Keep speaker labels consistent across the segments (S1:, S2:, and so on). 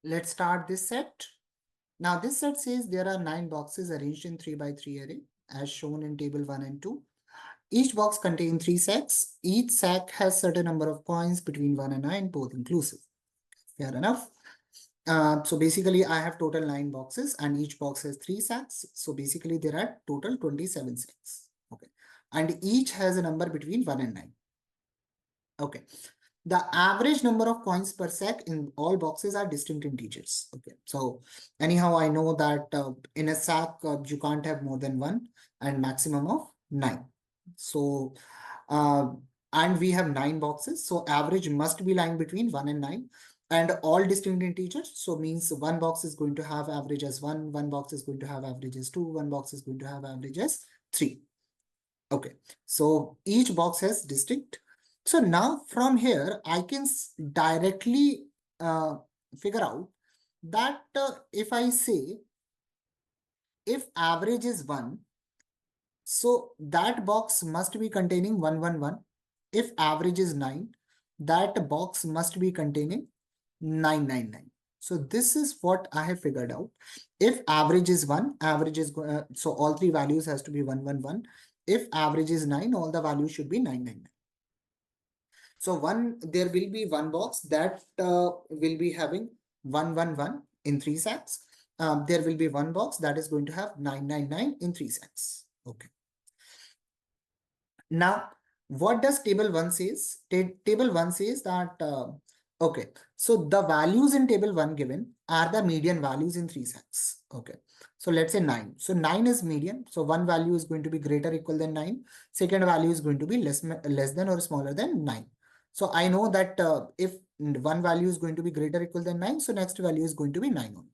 S1: Let's start this set. Now this set says there are 9 boxes arranged in 3 by 3 array as shown in table 1 and 2. Each box contains 3 sacks. Each sack has certain number of coins between 1 and 9, both inclusive. Fair enough. So basically I have total 9 boxes and each box has 3 sacks. So basically there are total 27 sacks. Okay. And each has a number between 1 and 9. Okay. The average number of coins per sack in all boxes are distinct integers. Okay. So anyhow, I know that in a sack, you can't have more than 1 and maximum of 9. So, and we have 9 boxes. So average must be lying between 1 and 9 and all distinct integers. So means one box is going to have average as 1, one box is going to have average as 2, one box is going to have average as 3. Okay. So each box has distinct. So now from here, I can directly figure out that if I say if average is 1, so that box must be containing 1, 1, 1. If average is 9, that box must be containing 9, 9, 9. So this is what I have figured out. If average is 1, average is, so all 3 values has to be 1, 1, 1. If average is 9, all the values should be 9, 9, 9. So there will be one box that will be having 1, 1, 1 in 3 sacks. There will be one box that is going to have 9, 9, 9 in 3 sacks. Okay. Now, what does table 1 says? Table 1 says that, okay, so the values in table 1 given are the median values in 3 sacks. Okay. So let's say 9. So 9 is median. So one value is going to be greater or equal than 9. Second value is going to be less than or smaller than 9. So I know that if one value is going to be greater or equal than 9, so next value is going to be 9 only.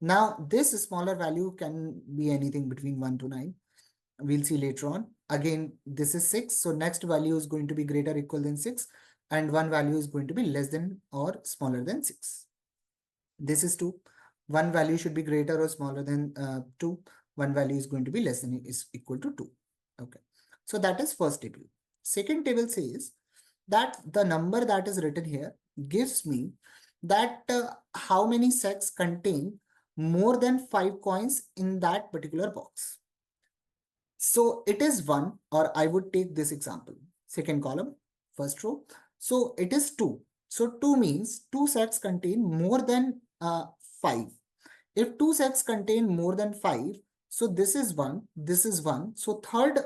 S1: Now, this smaller value can be anything between 1 to 9. We'll see later on. Again, this is 6. So next value is going to be greater or equal than 6. And one value is going to be less than or smaller than 6. This is 2. One value should be greater or smaller than 2. One value is going to be less than or is equal to 2. Okay. So that is first table. Second table says that the number that is written here gives me that how many sacks contain more than 5 coins in that particular box. So it is 1, or I would take this example, second column, first row. So it is 2. So 2 means 2 sacks contain more than 5. If 2 sacks contain more than 5, so this is 1, this is 1. So third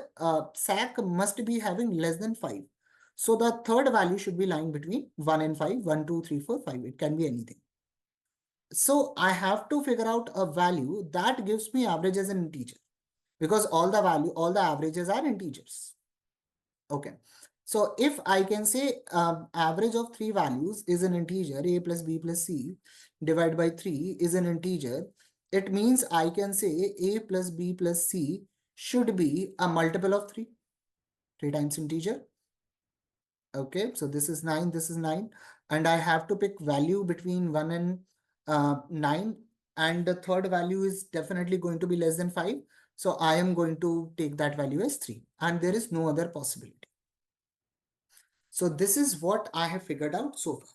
S1: sack must be having less than 5. So the third value should be lying between 1 and 5, 1, 2, 3, 4, 5. It can be anything. So I have to figure out a value that gives me average as an integer, because all the averages are integers. Okay. So if I can say average of 3 values is an integer, a plus b plus c divided by 3 is an integer, it means I can say a plus b plus c should be a multiple of 3. 3 times integer. Okay, so this is 9, this is 9. And I have to pick value between 1 and 9. And the third value is definitely going to be less than 5. So I am going to take that value as 3. And there is no other possibility. So this is what I have figured out so far.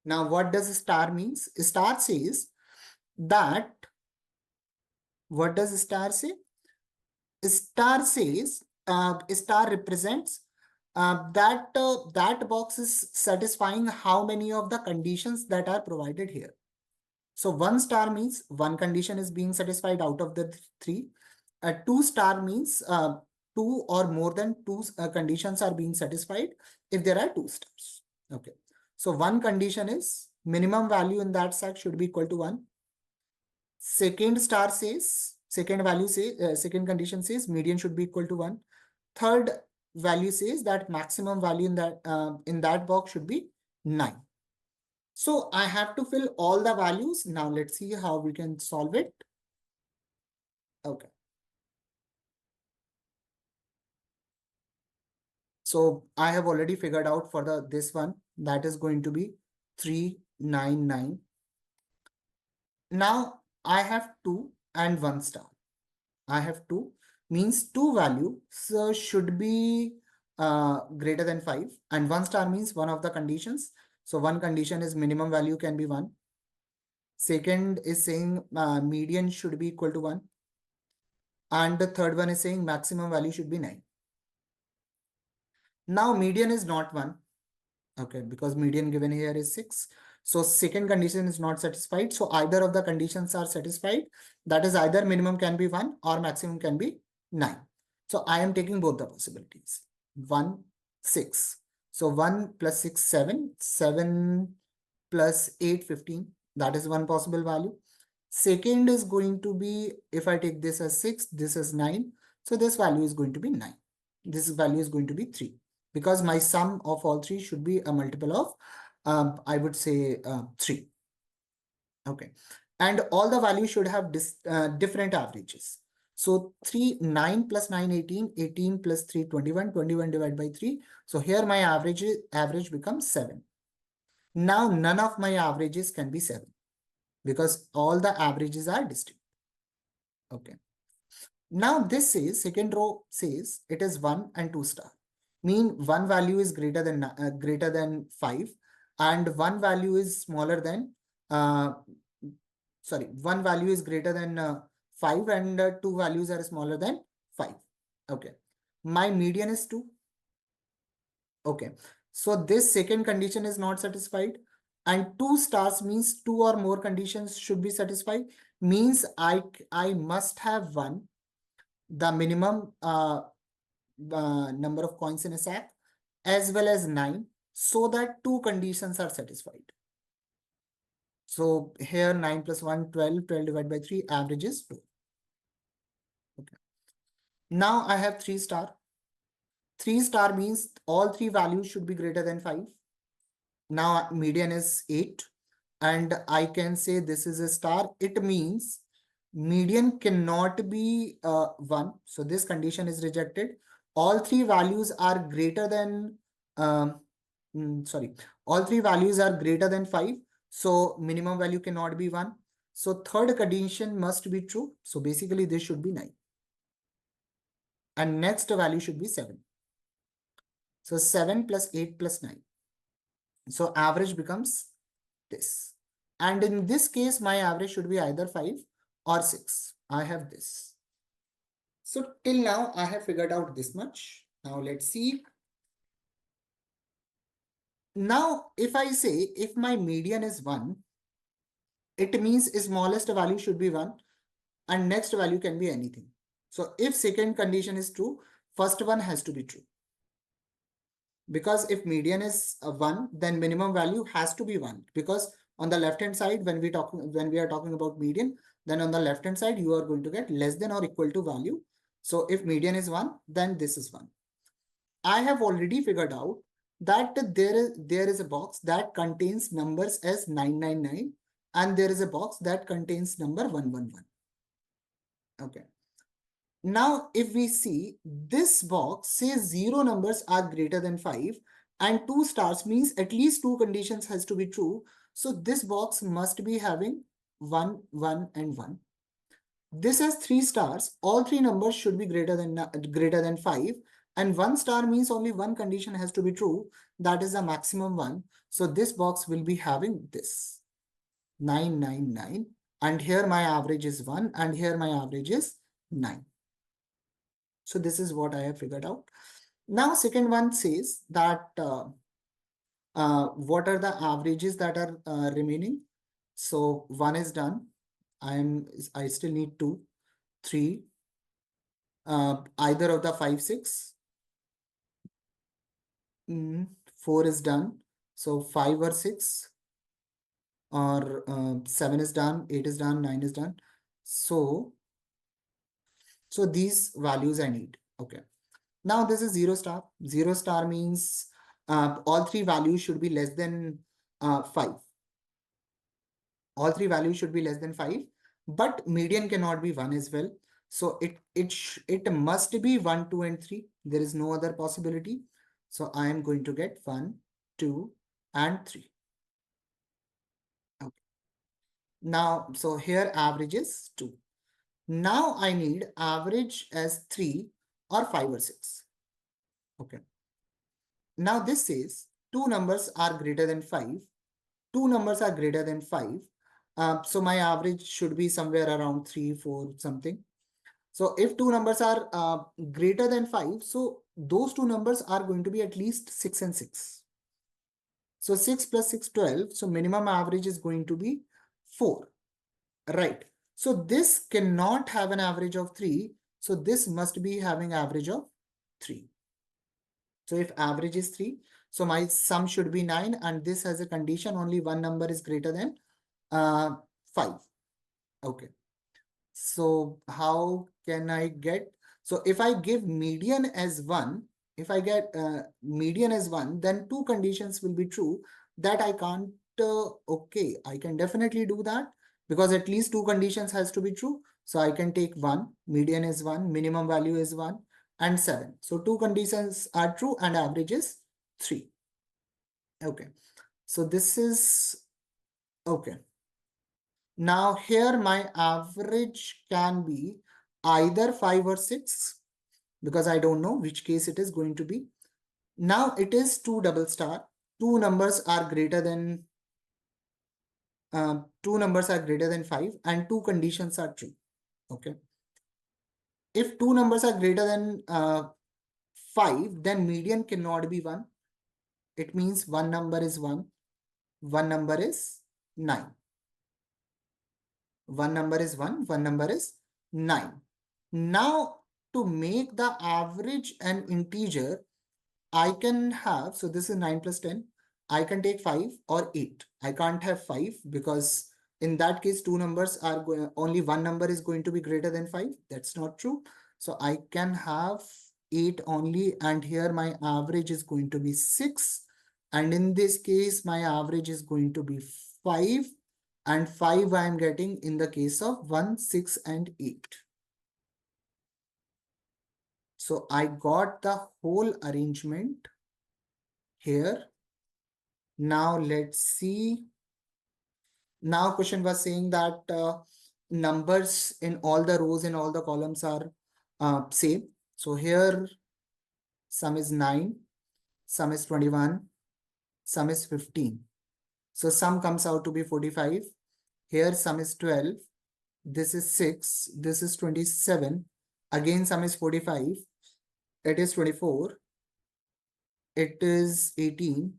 S1: Now, what does star means? Star says that, what does star say? Star says, star represents that box is satisfying how many of the conditions that are provided here. So 1 star means 1 condition is being satisfied out of the 3. 2 star means 2 or more than 2 conditions are being satisfied if there are 2 stars. Okay. So 1 condition is minimum value in that sack should be equal to 1. Second star says, second condition says median should be equal to 1. Third value says that maximum value in that box should be 9. So I have to fill all the values. Now let's see how we can solve it. Okay. So I have already figured out for this one, that is going to be 399. Now I have 2 and 1 star. I have 2 means 2 value. So should be greater than 5, and 1 star means one of the conditions. So one condition is minimum value can be 1. Second is saying median should be equal to 1. And the third one is saying maximum value should be 9. Now median is not 1. Okay, because median given here is 6. So second condition is not satisfied. So either of the conditions are satisfied. That is either minimum can be 1 or maximum can be 9. So I am taking both the possibilities. 1, 6. So 1 plus 6, 7. 7 plus 8, 15. That is one possible value. Second is going to be, if I take this as 6, this is 9. So this value is going to be 9. This value is going to be 3. Because my sum of all three should be a multiple of, I would say 3. Okay. And all the values should have different averages. So 9 plus 9, 18, 18 plus 3, 21, 21 divided by 3. So here my average becomes 7. Now none of my averages can be 7 because all the averages are distinct. Okay. Now this says, second row says it is 1 and 2 star. Mean one value is greater than 5 and one value is smaller than one value is greater than 5 and two values are smaller than 5. Okay, my median is 2. Okay, so this second condition is not satisfied, and 2 stars means 2 or more conditions should be satisfied. Means I must have one, the minimum number of coins in a sack, as well as 9, so that two conditions are satisfied. So here 9 plus 1, 12, 12 divided by 3, average is 2. Okay. Now I have 3 star. 3 star means all three values should be greater than 5. Now median is 8. And I can say this is a star. It means median cannot be 1. So this condition is rejected. All three values are greater than, all three values are greater than 5. So minimum value cannot be 1. So third condition must be true. So basically this should be 9. And next value should be 7. So 7 plus 8 plus 9. So average becomes this. And in this case, my average should be either 5 or 6. I have this. So till now, I have figured out this much. Now let's see. Now, if I say, if my median is 1, it means smallest value should be 1 and next value can be anything. So if second condition is true, first one has to be true. Because if median is 1, then minimum value has to be 1. Because on the left hand side, when we are talking about median, then on the left hand side, you are going to get less than or equal to value. So if median is 1, then this is 1. I have already figured out that there is a box that contains numbers as 999 and there is a box that contains number 111. Okay. Now, if we see this box says 0 numbers are greater than 5 and 2 stars means at least two conditions has to be true. So this box must be having 1, 1 and 1. This has 3 stars. All three numbers should be greater than 5 and 1 star means only one condition has to be true. That is the maximum one. So this box will be having this 999 and here my average is 1 and here my average is 9. So this is what I have figured out. Now, second one says that what are the averages that are remaining? So 1 is done. I still need 2, 3, either of the 5, 6. 4 is done. So 5 or 6 or 7 is done, 8 is done, 9 is done. So these values I need. Okay. Now this is 0 star. 0 star means all three values should be less than 5. All three values should be less than 5, but median cannot be 1 as well. So it must be 1, 2, and 3. There is no other possibility. So I am going to get 1, 2, and 3. Okay. Now, so here average is 2. Now I need average as 3 or 5 or 6. Okay. Now this says two numbers are greater than 5. Two numbers are greater than 5. So my average should be somewhere around 3, 4, something. So if two numbers are greater than 5, so those two numbers are going to be at least 6 and 6. So 6 plus 6, 12. So minimum average is going to be 4, right? So this cannot have an average of 3. So this must be having average of 3. So if average is 3, so my sum should be 9, and this has a condition only one number is greater than 5. Okay. So how can I get? So if I give median as 1, if I get median as 1, then two conditions will be true that I can't. Okay, I can definitely do that because at least two conditions has to be true. So I can take 1, median is 1, minimum value is 1, and 7. So two conditions are true and average is 3. Okay. So this is okay. Now here my average can be either 5 or 6 because I don't know which case it is going to be. Now it is 2 double star. Two numbers are greater than 5 and two conditions are true. Okay. If two numbers are greater than 5, then median cannot be 1. It means one number is 1, one number is 9. One number is 1, one number is 9. Now, to make the average an integer, I can have, so this is 9 plus 10. I can take 5 or 8. I can't have 5 because in that case, two numbers are going, only one number is going to be greater than 5. That's not true. So I can have 8 only, and here my average is going to be 6. And in this case, my average is going to be 5. And 5 I am getting in the case of 1, 6, and 8. So I got the whole arrangement here. Now let's see. Now question was saying that numbers in all the rows and all the columns are same. So here sum is 9, sum is 21, sum is 15. So sum comes out to be 45. Here sum is 12. This is 6. This is 27. Again sum is 45. It is 24. It is 18.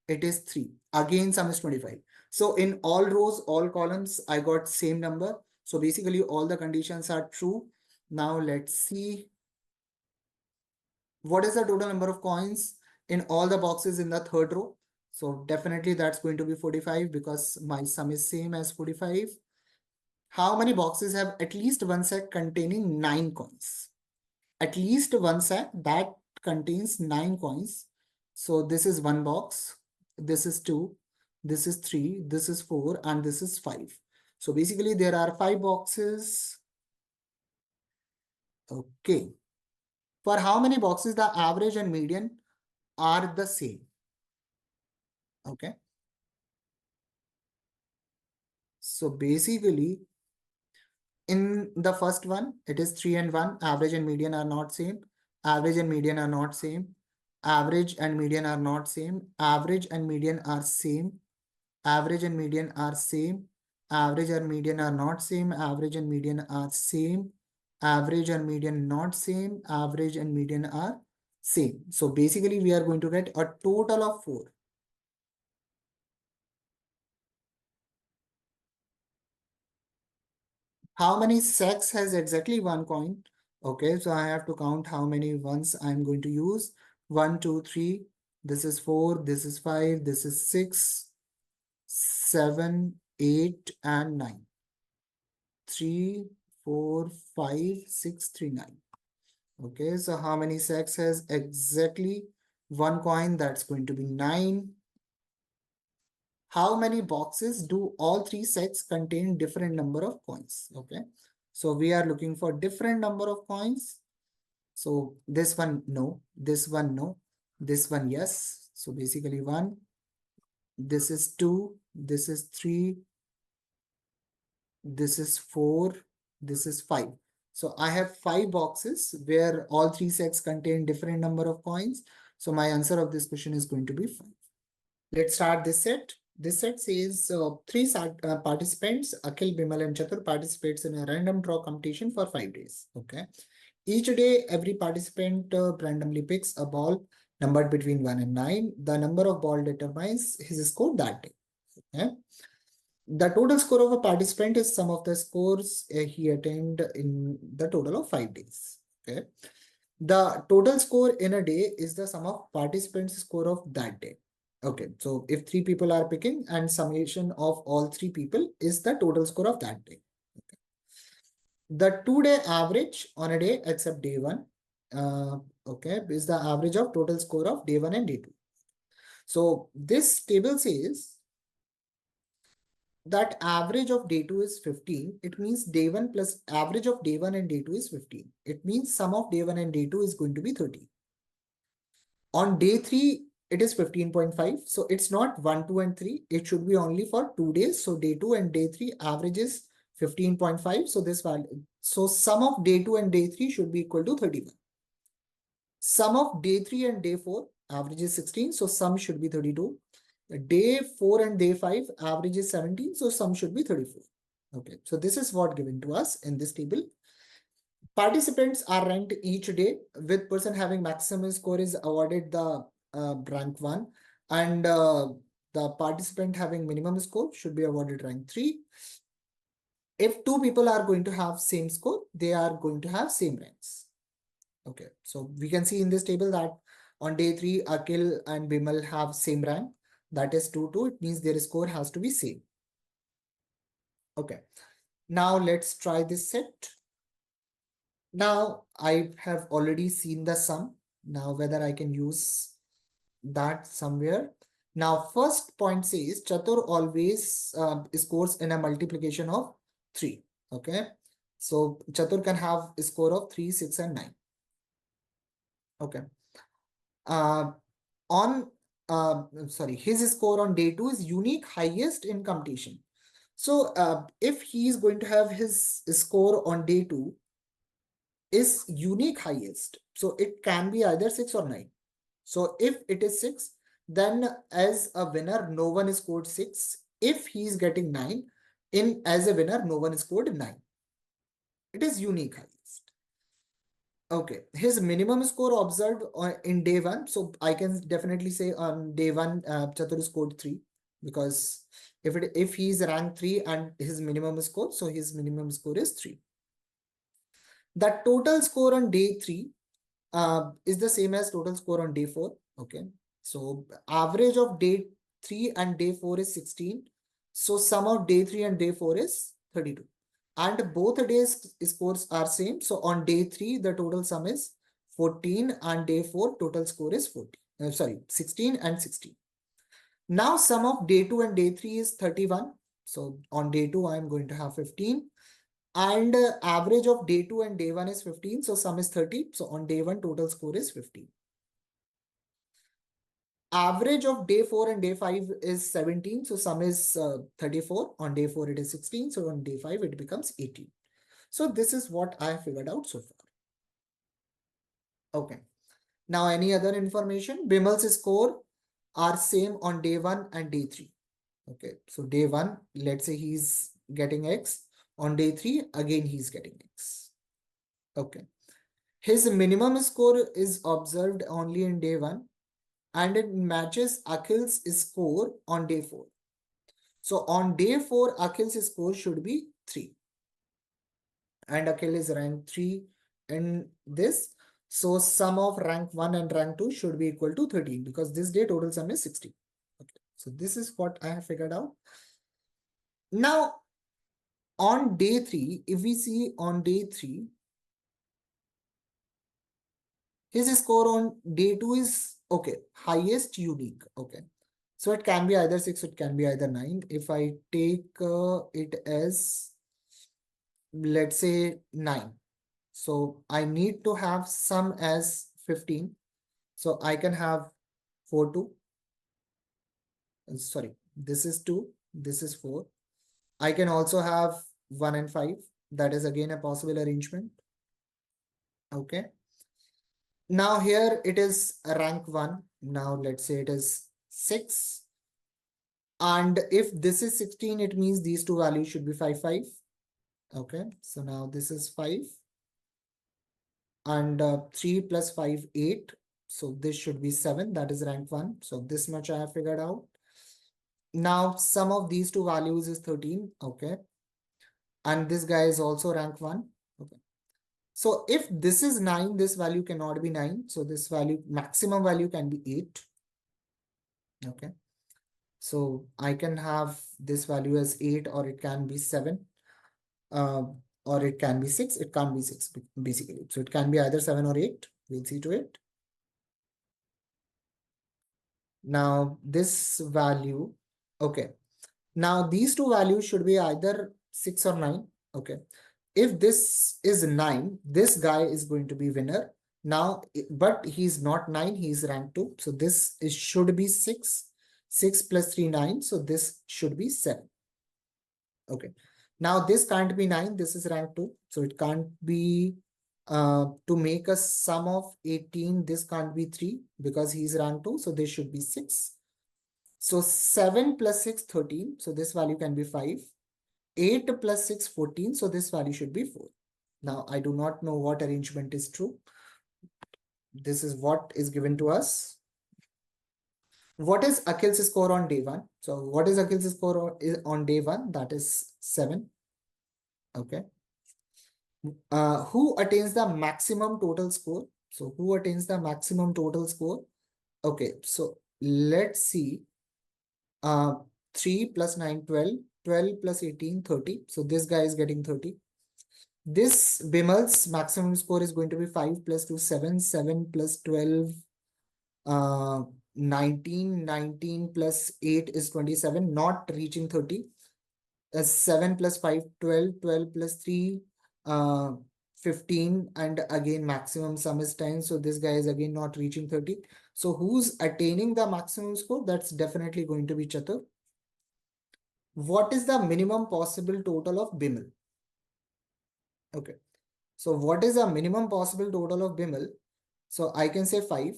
S1: It is 3. Again sum is 25. So in all rows, all columns, I got same number. So basically all the conditions are true. Now let's see. What is the total number of coins in all the boxes in the third row? So definitely that's going to be 45 because my sum is same as 45. How many boxes have at least one sack containing 9 coins? At least one sack that contains 9 coins. So this is one box, this is 2, this is 3, this is 4, and this is 5. So basically there are 5 boxes. Okay. For how many boxes the average and median are the same? Okay. So basically in the first one, it is 3 and 1. Average and median are not same. Average and median are not same. Average and median are not same. Average and median are same. Average and median are same. Average and median are not same. Average and median are same. Average and median not same. Average and median are same. So basically we are going to get a total of 4. How many sets has exactly one coin? Okay, so I have to count how many ones I'm going to use. 1, 2, 3. This is 4. This is 5. This is 6, 7, 8, and 9. 3, 4, 5, 6, 3, 9. Okay, so how many sets has exactly one coin? That's going to be 9. How many boxes do all 3 sets contain different number of coins? Okay, so we are looking for different number of coins. So this one, no. This one, no. This one, yes. So basically 1. This is 2. This is 3. This is 4. This is 5. So I have 5 boxes where all 3 sets contain different number of coins. So my answer of this question is going to be 5. Let's start this set. This set says three participants, Akhil, Bimal, and Chatur participates in a random draw competition for 5 days. Okay. Each day, every participant randomly picks a ball numbered between 1 and 9. The number of ball determines his score that day. Okay. The total score of a participant is sum of the scores he attained in the total of 5 days. Okay. The total score in a day is the sum of participants' score of that day. Okay, so if 3 people are picking and summation of all 3 people is the total score of that day. Okay. The 2-day average on a day except day 1, okay, is the average of total score of day 1 and day 2. So this table says that average of day 2 is 15. It means day 1 plus average of day 1 and day 2 is 15. It means sum of day 1 and day 2 is going to be 30. On day 3, it is 15.5. So it's not 1, 2, and 3. It should be only for 2 days. So day 2 and day 3 average is 15.5. So this value. So sum of day 2 and day 3 should be equal to 31. Sum of day 3 and day 4 average is 16. So sum should be 32. Day 4 and day 5 average is 17. So sum should be 34. Okay. So this is what given to us in this table. Participants are ranked each day, with person having maximum score is awarded the rank 1, and the participant having minimum score should be awarded rank 3. If 2 people are going to have same score, they are going to have same ranks. Okay, so we can see in this table that on day 3, Akhil and Bimal have same rank, that is 2, 2. It means their score has to be same. Okay, now let's try this set. Now I have already seen the sum. Now whether I can use that somewhere. Now first point says Chatur always scores in a multiplication of 3. Okay. So Chatur can have a score of 3, 6, and 9. Okay. His score on day 2 is unique highest in competition. So if he is going to have his score on day 2 is unique highest. So it can be either 6 or 9. So if it is 6, then as a winner, no one scored 6. If he is getting 9, as a winner, no one scored 9. It is unique highest. Okay, his minimum score observed in day 1. So I can definitely say on day 1, Chatur scored 3, because if he is rank 3 and his minimum score, so his minimum score is 3. The total score on day 3 is the same as total score on day 4. Okay. So average of day 3 and day 4 is 16. So sum of day 3 and day 4 is 32. And both days scores are same. So on day 3, the total sum is 14, and day 4 total score is 16 and 16. Now sum of day 2 and day 3 is 31. So on day 2, I am going to have 15. And average of day 2 and day 1 is 15. So sum is 30. So on day 1, total score is 15. Average of day 4 and day 5 is 17. So sum is 34. On day 4, it is 16. So on day 5, it becomes 18. So this is what I figured out so far. Okay. Now any other information? Bimal's score are same on day 1 and day 3. Okay. So day 1, let's say he's getting X. On day 3, again, he's getting X. Okay. His minimum score is observed only in day 1, and it matches Akhil's score on day 4. So on day 4, Akhil's score should be 3. And Akhil is rank 3 in this. So sum of rank 1 and rank 2 should be equal to 13, because this day total sum is 60. Okay. So this is what I have figured out. Now, on day 3, if we see on day 3, his score on day 2 is, okay, highest unique. Okay. So it can be either 6, it can be either 9. If I take it as, let's say 9. So I need to have sum as 15. So I can have 4, 2. Sorry, this is 2, this is 4. I can also have 1 and 5. That is again a possible arrangement. Okay. Now here it is rank 1. Now let's say it is 6. And if this is 16, it means these two values should be 5, 5. Okay, so now this is 5. And 3 plus 5, 8. So this should be 7. That is rank 1. So this much I have figured out. Now sum of these two values is 13. Okay. And this guy is also rank 1. Okay. So if this is 9, this value cannot be 9. So this value, maximum value can be 8. Okay. So I can have this value as 8, or it can be 7. Or it can be 6. It can't be 6 basically. So it can be either 7 or 8. We'll see to it. Now this value, okay. Now these two values should be either 6 or 9. Okay. If this is 9, this guy is going to be winner. Now, but he's not 9, he's rank 2. So this is should be 6. 6 plus 3, 9. So this should be 7. Okay. Now this can't be 9. This is rank 2. So it can't be to make a sum of 18. This can't be 3 because he's rank 2. So this should be 6. So 7 plus 6, 13. So this value can be 5. 8 plus 6, 14. So this value should be 4. Now I do not know what arrangement is true. This is what is given to us. What is Akhil's score on day 1? So what is Akhil's score on day 1? That is 7. Okay. Who attains the maximum total score? So who attains the maximum total score? Okay. So let's see. 3 plus 9, 12. 12 plus 18, 30. So this guy is getting 30. This Bimal's maximum score is going to be 5 plus 2, 7. 7 plus 12, 19. 19 plus 8 is 27, not reaching 30. 7 plus 5, 12. 12 plus 3, 15. And again, maximum sum is 10. So this guy is again not reaching 30. So who's attaining the maximum score? That's definitely going to be Chatur. What is the minimum possible total of Bimal? Okay. So what is the minimum possible total of Bimal? So I can say 5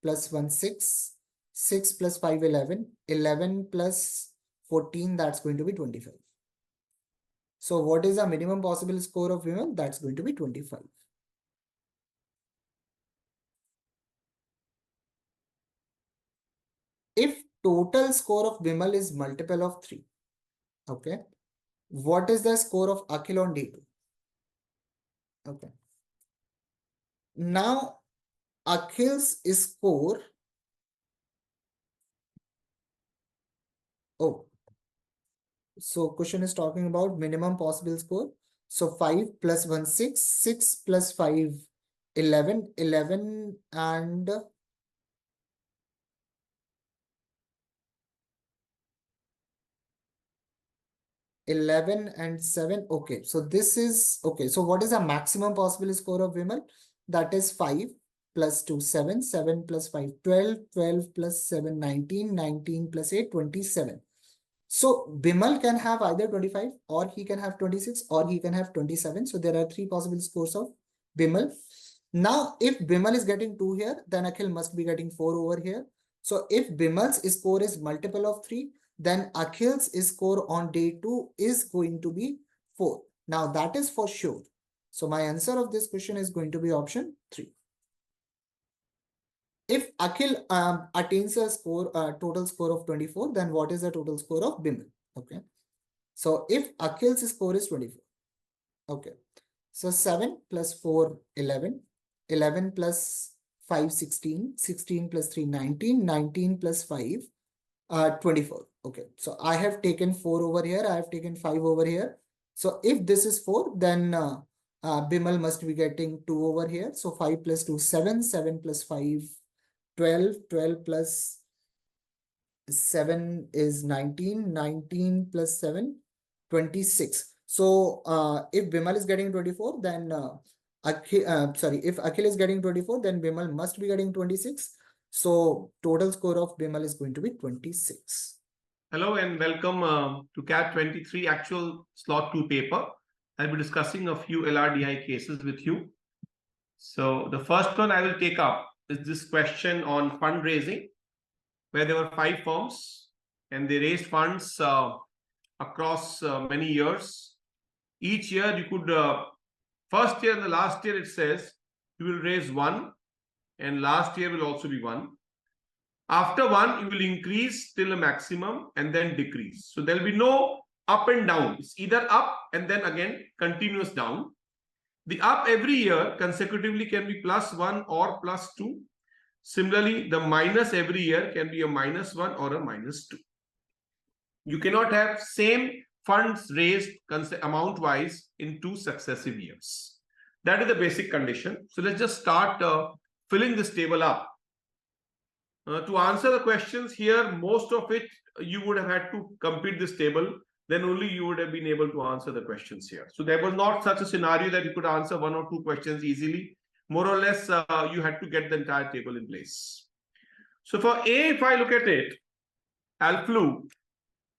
S1: plus 1, 6. 6 plus 5, 11. 11 plus 14, that's going to be 25. So what is the minimum possible score of Bimal? That's going to be 25. If total score of Bimal is multiple of 3, okay, what is the score of Akhil on day 2? Okay. Now, Akhil's score, oh, so question is talking about minimum possible score. So 5 plus 1, 6. 6 plus 5, 11. 11 and 11 and 7. Okay, so this is okay. So what is the maximum possible score of Vimal? That is 5 plus 2, 7. 7 plus 5, 12. 12 plus 7, 19. 19 plus 8, 27. So Bimal can have either 25, or he can have 26, or he can have 27. So there are 3 possible scores of Bimal. Now, if Bimal is getting 2 here, then Akhil must be getting 4 over here. So if Bimal's score is multiple of 3, then Akhil's score on day 2 is going to be 4. Now that is for sure. So my answer of this question is going to be option 3. If Akhil attains a score, total score of 24, then what is the total score of Bimal? Okay. So if Akhil's score is 24, okay. So 7 plus 4, 11. 11 plus 5, 16. 16 plus 3, 19. 19 plus 5, 24. Okay. So I have taken 4 over here. I have taken 5 over here. So if this is 4, then Bimal must be getting 2 over here. So 5 plus 2, 7. 7 plus 5, 12. 12 plus 7 is 19. 19 plus 7, 26. So if Bimal is getting 24, then if Akhil is getting 24, then Bimal must be getting 26. So total score of Bimal is going to be 26.
S2: Hello and welcome to CAT 23 actual slot 2 paper. I'll be discussing a few LRDI cases with you. So the first one I will take up is this question on fundraising, where there were 5 firms and they raised funds across many years. Each year you could, first year and the last year it says you will raise 1 and last year will also be 1. After 1, you will increase till a maximum and then decrease. So there will be no up and down. It's either up and then again continuous down. The up every year consecutively can be +1 or +2. Similarly, the minus every year can be a -1 or a -2. You cannot have same funds raised amount wise in 2 successive years. That is the basic condition. So let's just start filling this table up. To answer the questions here, most of it you would have had to complete this table. Then only you would have been able to answer the questions here. So there was not such a scenario that you could answer 1 or 2 questions easily. More or less, you had to get the entire table in place. So for A, if I look at it, Alflu,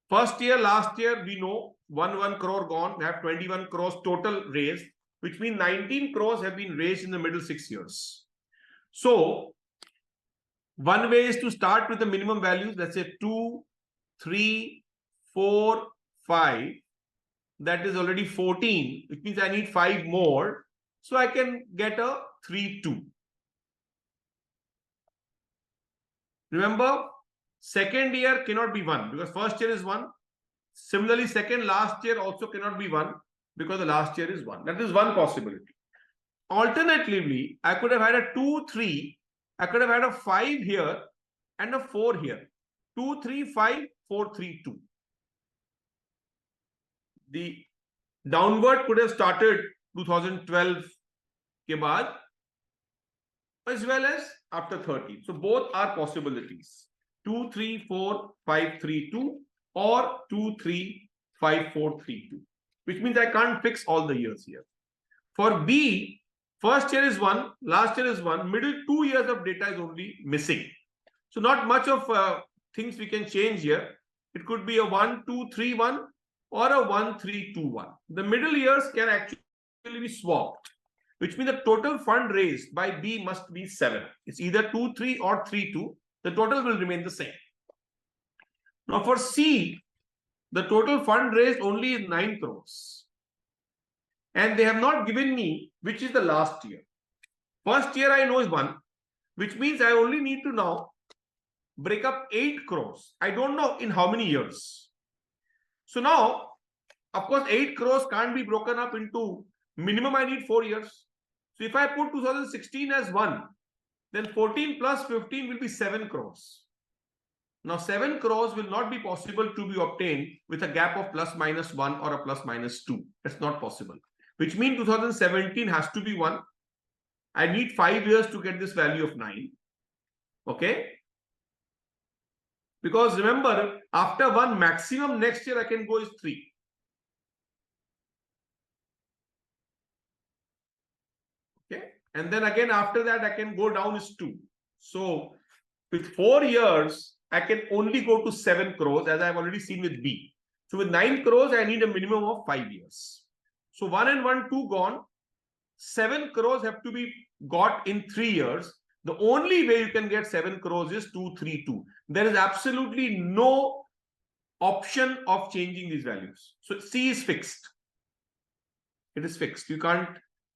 S2: first year, last year, we know 1 crore gone. We have 21 crores total raised, which means 19 crores have been raised in the middle 6 years. So one way is to start with the minimum values. Let's say 2, 3, 4, 5. That is already 14, which means I need 5 more. So I can get a 3, 2. Remember, second year cannot be 1 because first year is 1. Similarly, last year also cannot be 1 because the last year is 1. That is one possibility. Alternatively, I could have had a 2, 3. I could have had a 5 here and a 4 here. 2, 3, 5, 4, 3, 2. The downward could have started 2012 ke baad, as well as after 13. So both are possibilities. 2, 3, 4, 5, 3, 2 or 2, 3, 5, 4, 3, 2. Which means I can't fix all the years here. For B, first year is 1, last year is 1, middle 2 years of data is only missing. So not much of things we can change here. It could be a 1, 2, 3, 1 or a 1, 3, 2, 1. The middle years can actually be swapped, which means the total fund raised by B must be 7. It's either 2, 3 or 3, 2. The total will remain the same. Now for C, the total fund raised only is 9 crores. And they have not given me which is the last year. First year I know is 1, which means I only need to now break up 8 crores. I don't know in how many years. So now, of course, 8 crores can't be broken up into minimum I need 4 years. So if I put 2016 as 1, then 14 plus 15 will be 7 crores. Now 7 crores will not be possible to be obtained with a gap of ±1 or a ±2. That's not possible. Which means 2017 has to be 1. I need 5 years to get this value of 9. Okay. Because remember, after 1, maximum next year I can go is 3. Okay. And then again after that I can go down is 2. So with 4 years, I can only go to 7 crores as I've already seen with B. So with 9 crores, I need a minimum of 5 years. So 1 and 1, 2 gone. 7 crores have to be got in 3 years. The only way you can get 7 crores is 2, 3, 2. There is absolutely no option of changing these values. So C is fixed. It is fixed. You can't,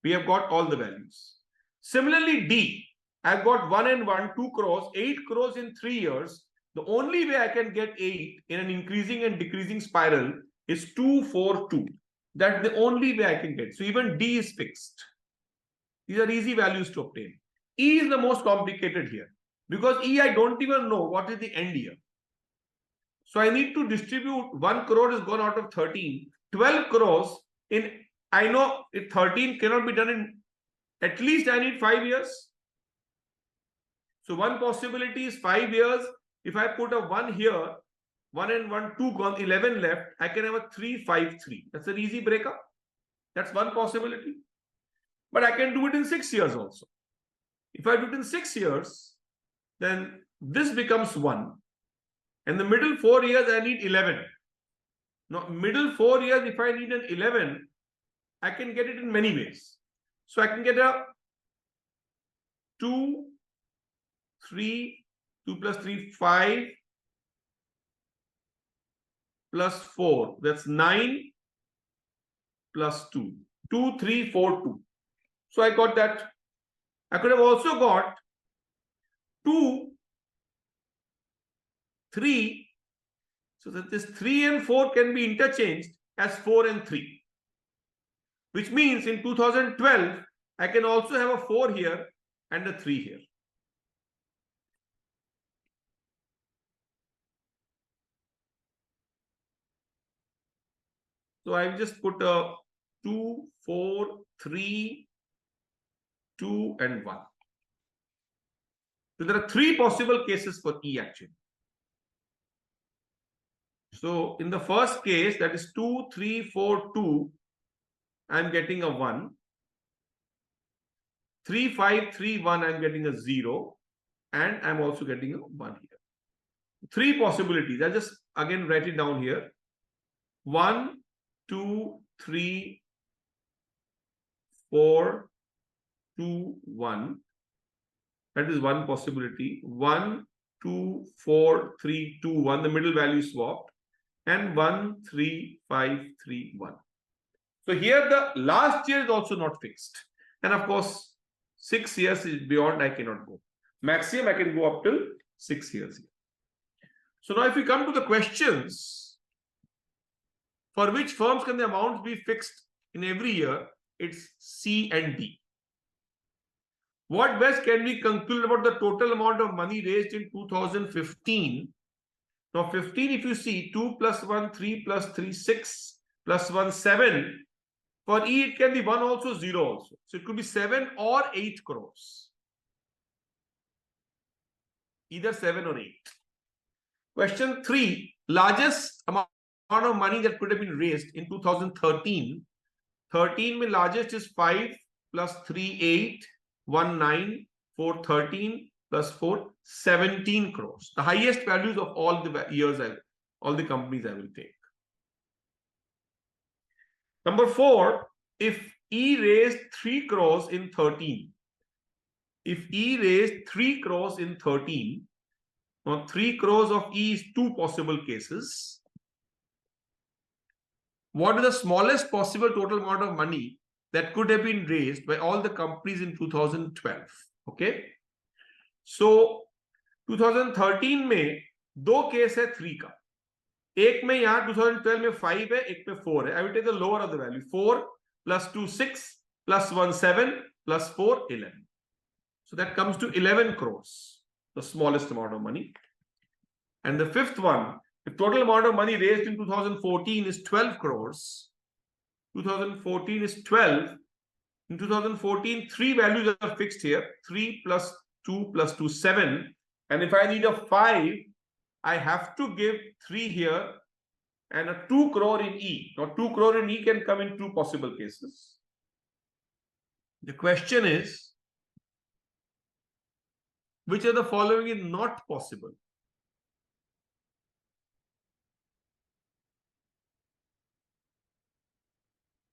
S2: we have got all the values. Similarly, D, I've got 1 and 1, 2 crores, 8 crores in 3 years. The only way I can get 8 in an increasing and decreasing spiral is 2, 4, 2. That's the only way I can get. So even D is fixed. These are easy values to obtain. E is the most complicated here because E, I don't even know what is the end year. So I need to distribute 1 crore is gone out of 13. 12 crores in, I know if 13 cannot be done in, at least I need 5 years. So one possibility is 5 years. If I put a 1 here, 1 and 1, 2 gone, 11 left, I can have a 3, 5, 3. That's an easy breakup. That's one possibility. But I can do it in 6 years also. If I do it in 6 years, then this becomes 1. And the middle 4 years, I need 11. Now, middle 4 years, if I need an 11, I can get it in many ways. So I can get a 2, 3, 2 plus 3, 5 plus 4. That's 9 plus 2. 2, 3, 4, 2. So I got that. I could have also got 2, 3. So that this 3 and 4 can be interchanged as 4 and 3. Which means in 2012, I can also have a 4 here and a 3 here. So I've just put a 2, 4, 3, 2 and 1. So there are 3 possible cases for E actually. So in the first case, that is 2, 3, 4, 2, I'm getting a 1. 3, 5, 3, 1, I'm getting a 0. And I'm also getting a 1 here. 3 possibilities. I'll just again write it down here. 1, 2, 3, 4, 2, 1. That is one possibility. 1, 2, 4, 3, 2, 1. The middle value swapped. And 1, 3, 5, 3, 1. So here the last year is also not fixed. And of course, 6 years is beyond I cannot go. Maximum I can go up till 6 years here. So now if we come to the questions, for which firms can the amounts be fixed in every year? It's C and D. What best can we conclude about the total amount of money raised in 2015? Now 15, if you see, 2 plus 1, 3 plus 3, 6 plus 1, 7. For E, it can be 1 also, 0 also. So it could be 7 or 8 crores. Either 7 or 8. Question 3, largest amount of money that could have been raised in 2013. 13 mein largest is 5 plus 3, 8, 1, 9, 4, 13 plus 4, 17 crores. The highest values of all the years, all the companies I will take. Number 4, if E raised 3 crores in 13. If E raised 3 crores in 13, now 3 crores of E is 2 possible cases. What is the smallest possible total amount of money that could have been raised by all the companies in 2012? Okay. So 2013 में 2 case है 3 का. एक में यहाँ 2012 में 5 है, एक में 4 है. I will take the lower of the value. 4 plus 2, 6 plus 1, 7 plus 4, 11. So that comes to 11 crores, the smallest amount of money. And the fifth one, the total amount of money raised in 2014 is 12 crores. 2014 is 12. In 2014, 3 values are fixed here. 3 plus 2 plus 2, 7. And if I need a 5, I have to give 3 here and a 2 crore in E. Now, 2 crore in E can come in 2 possible cases. The question is, which of the following is not possible?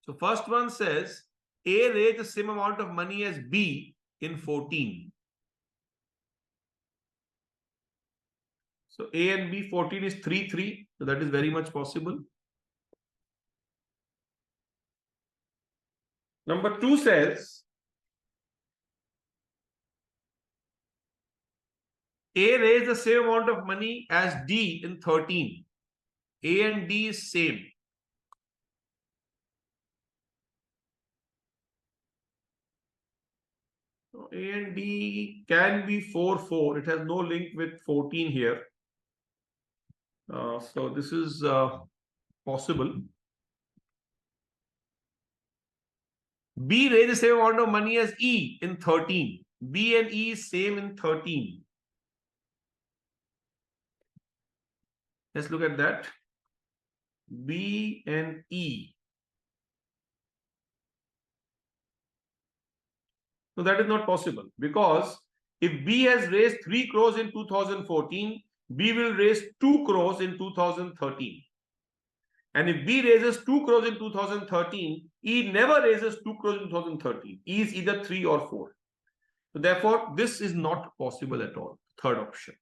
S2: So first one says, A raised the same amount of money as B in 14. So A and B, 14 is 3, 3. So that is very much possible. Number 2 says, A raised the same amount of money as D in 13. A and D is same. So A and D can be 4, 4. It has no link with 14 here. So this is possible. B raised the same amount of money as E in 13. B and E is same in 13. Let's look at that. B and E. No, that is not possible, because if B has raised 3 crores in 2014, B will raise 2 crores in 2013. And if B raises 2 crores in 2013, E never raises 2 crores in 2013. E is either 3 or 4. So therefore, this is not possible at all. Third option.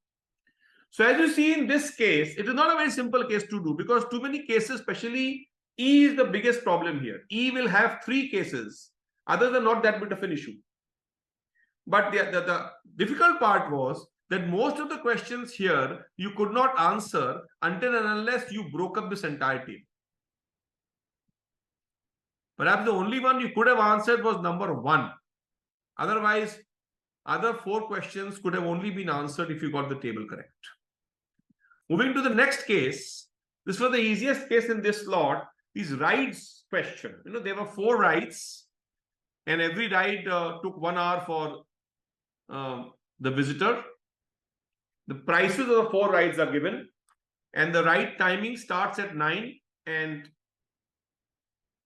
S2: So as you see in this case, it is not a very simple case to do because too many cases, especially E is the biggest problem here. E will have 3 cases. Others are not that bit of an issue. But the difficult part was that most of the questions here you could not answer until and unless you broke up this entire table. Perhaps the only one you could have answered was number 1. Otherwise, other 4 questions could have only been answered if you got the table correct. Moving to the next case, this was the easiest case in this lot, is rides question. You know, there were 4 rides and every ride took 1 hour for the visitor. The prices of the 4 rides are given and the ride timing starts at 9 and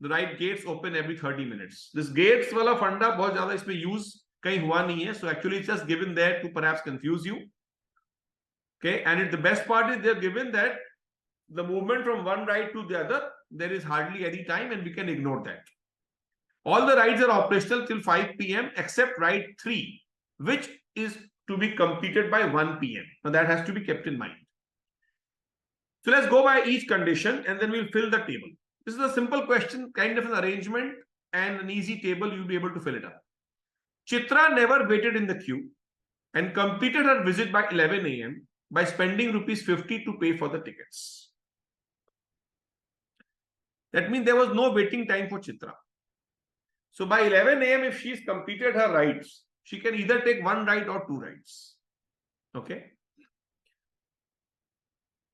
S2: the ride gates open every 30 minutes. This gates wala funda bahut zyada isme use kahin hua nahi hai. So actually it's just given there to perhaps confuse you. Okay, and the best part is they're given that the movement from one ride to the other, there is hardly any time and we can ignore that. All the rides are operational till 5 p.m. except ride 3, which is to be completed by 1 p.m. Now that has to be kept in mind. So let's go by each condition and then we'll fill the table. This is a simple question, kind of an arrangement and an easy table. You'll be able to fill it up. Chitra never waited in the queue and completed her visit by 11 a.m. by spending rupees 50 to pay for the tickets. That means there was no waiting time for Chitra. So by 11 a.m. if she's completed her rides, she can either take 1 ride or 2 rides. Okay.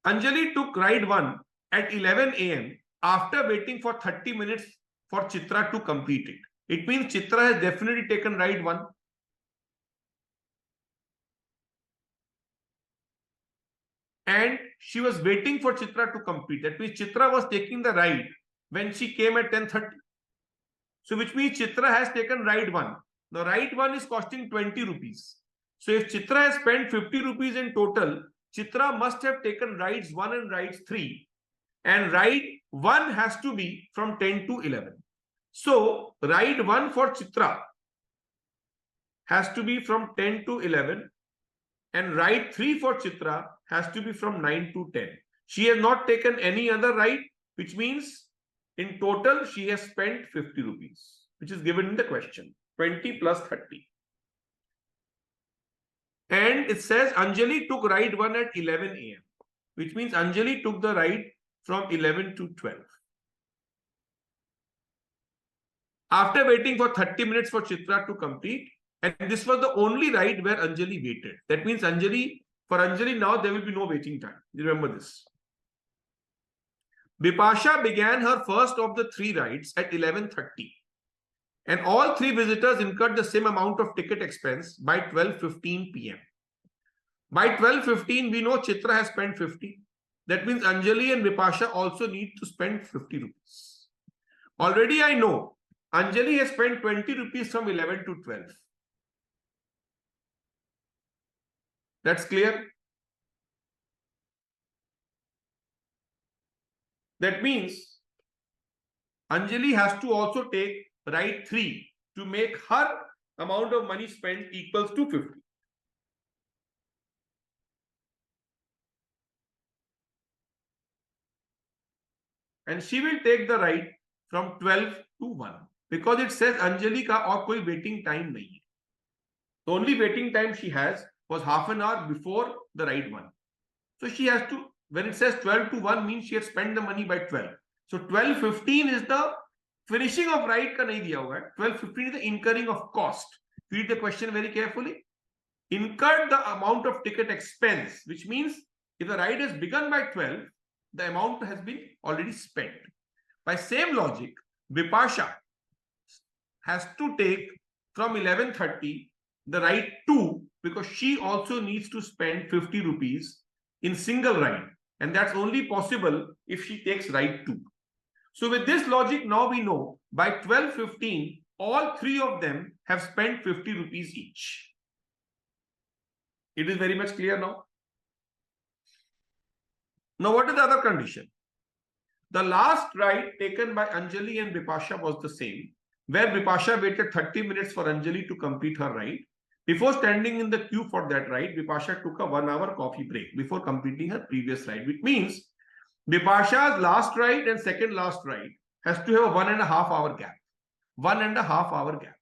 S2: Anjali took ride 1 at 11 a.m. after waiting for 30 minutes for Chitra to complete it. It means Chitra has definitely taken ride 1. And she was waiting for Chitra to complete. That means Chitra was taking the ride when she came at 10:30. So which means Chitra has taken ride 1. Now ride 1 is costing 20 rupees. So if Chitra has spent 50 rupees in total, Chitra must have taken rides 1 and rides 3. And ride 1 has to be from 10 to 11. So ride 1 for Chitra has to be from 10 to 11. And ride 3 for Chitra has to be from 9 to 10. She has not taken any other ride, which means in total she has spent 50 rupees, which is given in the question, 20 plus 30. And it says Anjali took ride 1 at 11 a.m., which means Anjali took the ride from 11 to 12. After waiting for 30 minutes for Chitra to complete, and this was the only ride where Anjali waited. That means for Anjali now there will be no waiting time. Remember this. Bipasha began her first of the 3 rides at 11:30. And all 3 visitors incurred the same amount of ticket expense by 12:15 p.m. By 12:15, we know Chitra has spent 50. That means Anjali and Bipasha also need to spend 50 rupees. Already I know Anjali has spent 20 rupees from 11 to 12. That's clear. That means Anjali has to also take ride 3 to make her amount of money spent equals to 50. And she will take the ride from 12 to 1 because it says Anjali ka aur koi waiting time nahi hai. The only waiting time she has was half an hour before the ride 1. So she has to, when it says 12 to 1 means she has spent the money by 12. So 12:15 is the finishing of ride ka nahi diya hoga. 12:15 is the incurring of cost. Read the question very carefully. Incurred the amount of ticket expense, which means if the ride has begun by 12, the amount has been already spent. By same logic, Bipasha has to take from 11:30 the ride 2 because she also needs to spend 50 rupees in single ride. And that's only possible if she takes ride 2. So with this logic, now we know by 12:15, all 3 of them have spent 50 rupees each. It is very much clear now. Now, what is the other condition? The last ride taken by Anjali and Bipasha was the same, where Bipasha waited 30 minutes for Anjali to complete her ride. Before standing in the queue for that ride, Bipasha took a 1 hour coffee break before completing her previous ride, which means Bipasha's last ride and second last ride has to have a 1.5 hour gap. 1.5 hour gap.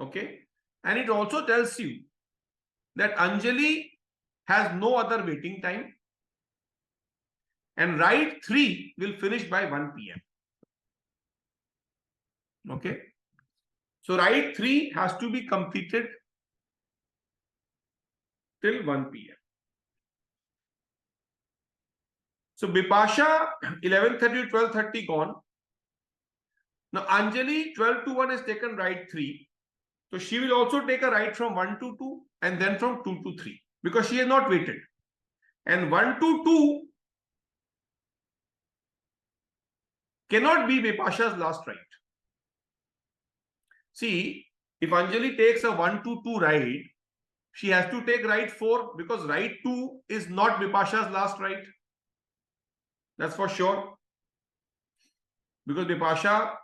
S2: Okay. And it also tells you that Anjali has no other waiting time. And ride 3 will finish by 1 p.m. Okay. So ride 3 has to be completed till 1 p.m. So Bipasha 11:30 to 12:30 gone. Now Anjali 12 to 1 has taken ride 3. So she will also take a ride from 1 to 2 and then from 2 to 3 because she has not waited. And 1 to 2 cannot be Bipasha's last ride. See, if Anjali takes a 1 to 2 ride, she has to take ride 4 because ride 2 is not Bipasha's last ride. That's for sure. Because Bipasha,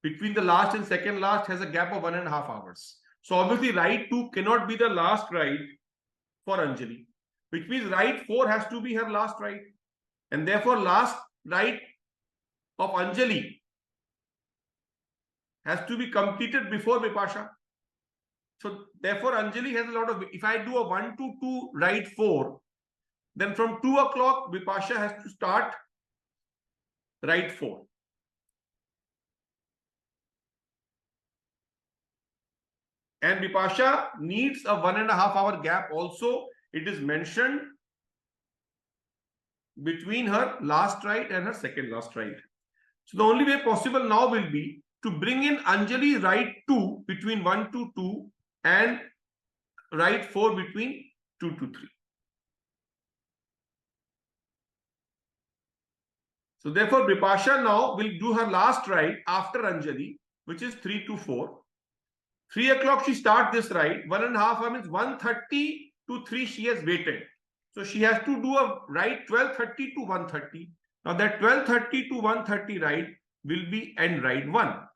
S2: between the last and second last, has a gap of 1.5 hours. So obviously ride 2 cannot be the last ride for Anjali, which means ride 4 has to be her last ride. And therefore last ride of Anjali has to be completed before Bipasha. So therefore Anjali has a lot of, if I do a 1 to 2 ride 4, then from 2 o'clock Bipasha has to start ride 4. And Bipasha needs a 1.5 hour gap also. It is mentioned between her last ride and her second last ride. So the only way possible now will be to bring in Anjali ride 2 between 1 to 2 and ride 4 between 2 to 3. So therefore Bipasha now will do her last ride after Anjali, which is 3 to 4. 3 o'clock she starts this ride. 1.5 hours means 1:30 to 3 she has waited. So she has to do a ride 12:30 to 1:30. Now that 12:30 to 1:30 ride will be end ride 1.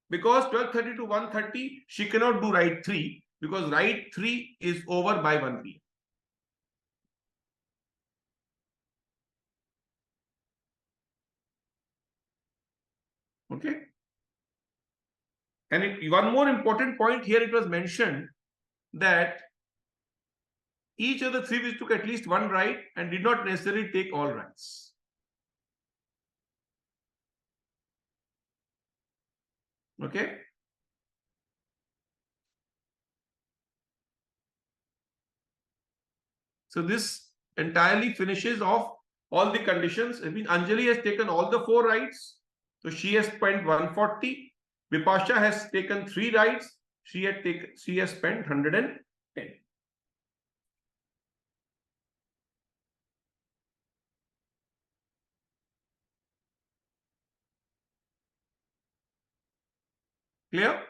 S2: Because 12:30 to 1:30 she cannot do ride 3 because ride 3 is over by 1 p.m. Okay. And one more important point here, it was mentioned that each of the 3 visitors took at least 1 ride and did not necessarily take all rides. Okay. So this entirely finishes off all the conditions. I mean, Anjali has taken all the 4 rides. So she has spent 140. Bipasha has taken 3 rides. She has spent 110. Clear?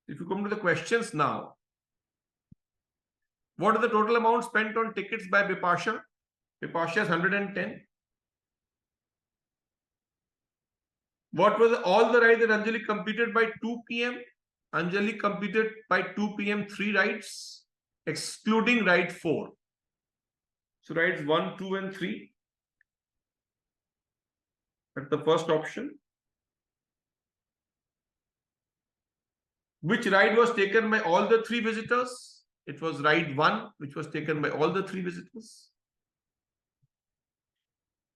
S2: If you come to the questions now, what is the total amount spent on tickets by Bipasha? Bipasha is 110. What was all the rides that Anjali completed by 2 p.m.? Anjali completed by 2 p.m. 3 rides, excluding ride 4. So rides 1, 2, and 3. That's the first option. Which ride was taken by all the 3 visitors? It was ride 1, which was taken by all the 3 visitors.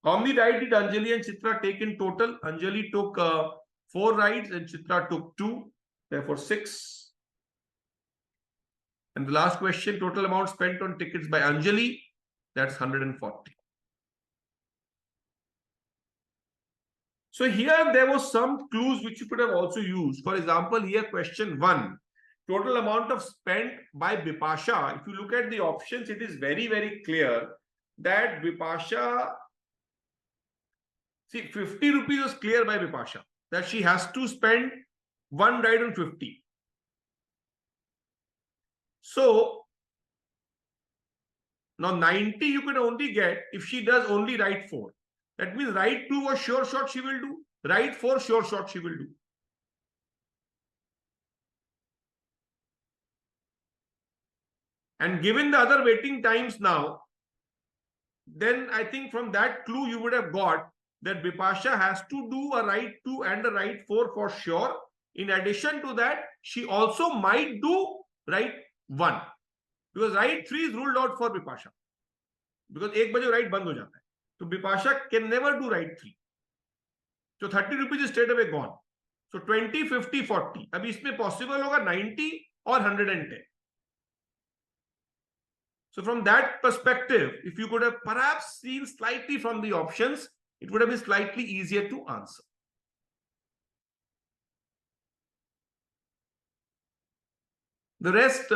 S2: How many rides did Anjali and Chitra take in total? Anjali took 4 rides and Chitra took 2, therefore 6. And the last question, total amount spent on tickets by Anjali, that's 140. So here there was some clues which you could have also used. For example, here question 1, total amount of spent by Bipasha. If you look at the options, it is very, very clear that Bipasha, see, 50 rupees was clear by Bipasha, that she has to spend 1 ride on 50. So now 90 you can only get if she does only ride 4. That means ride 2 was sure shot she will do. Ride 4 sure shot she will do. And given the other waiting times now, then I think from that clue you would have got that Bipasha has to do a right 2 and a right 4 for sure. In addition to that, she also might do right 1. Because right 3 is ruled out for Bipasha. Because 1 baje right band ho jata hai. So Bipasha can never do right 3. So 30 rupees is straight away gone. So 20, 50, 40. Abhi isme possible hoga 90 or 110. So from that perspective, if you could have perhaps seen slightly from the options, it would have been slightly easier to answer. The rest,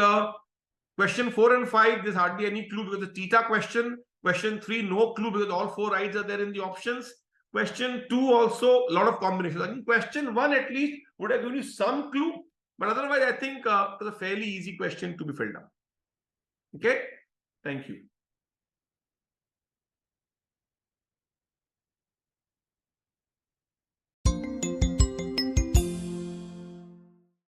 S2: question 4 and 5, there's hardly any clue because the theta question. Question 3, no clue because all 4 rights are there in the options. Question 2 also, a lot of combinations. I think question 1 at least would have given you some clue. But otherwise, I think it was a fairly easy question to be filled out. Okay, thank you.